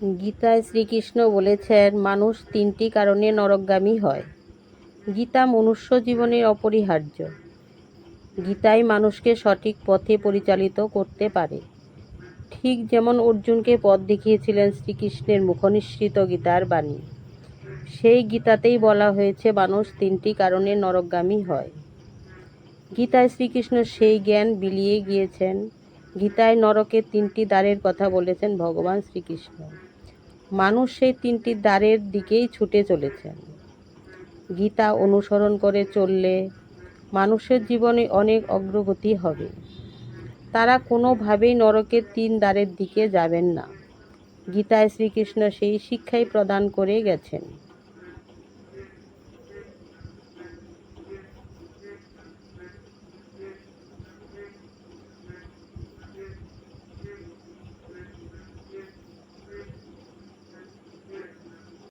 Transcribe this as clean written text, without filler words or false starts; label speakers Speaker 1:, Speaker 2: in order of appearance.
Speaker 1: গীতায় শ্রীকৃষ্ণ বলেছেন মানুষ তিনটি কারণে নরকগামী হয়। গীতা মনুষ্য জীবনের অপরিহার্য। গীতাই মানুষকে সঠিক পথে পরিচালিত করতে পারে। ঠিক যেমন অর্জুনকে পথ দেখিয়েছিলেন শ্রীকৃষ্ণের মুখনিসৃত গীতার বাণী। সেই গীতাতেই বলা হয়েছে মানুষ তিনটি কারণে নরকগামী হয়। গীতায় শ্রীকৃষ্ণ সেই জ্ঞান বিলিয়ে গিয়েছেন। গীতায় নরকের তিনটি দ্বারের কথা বলেছেন ভগবান শ্রীকৃষ্ণ। মানুষ সেই তিনটি দ্বারের দিকেই ছুটে চলেছেন। গীতা অনুসরণ করে চললে মানুষের জীবনে অনেক অগ্রগতি হবে। তারা কোনোভাবেই নরকের তিন দ্বারের দিকে যাবেন না। গীতায় শ্রীকৃষ্ণ সেই শিক্ষাই প্রদান করে গেছেন।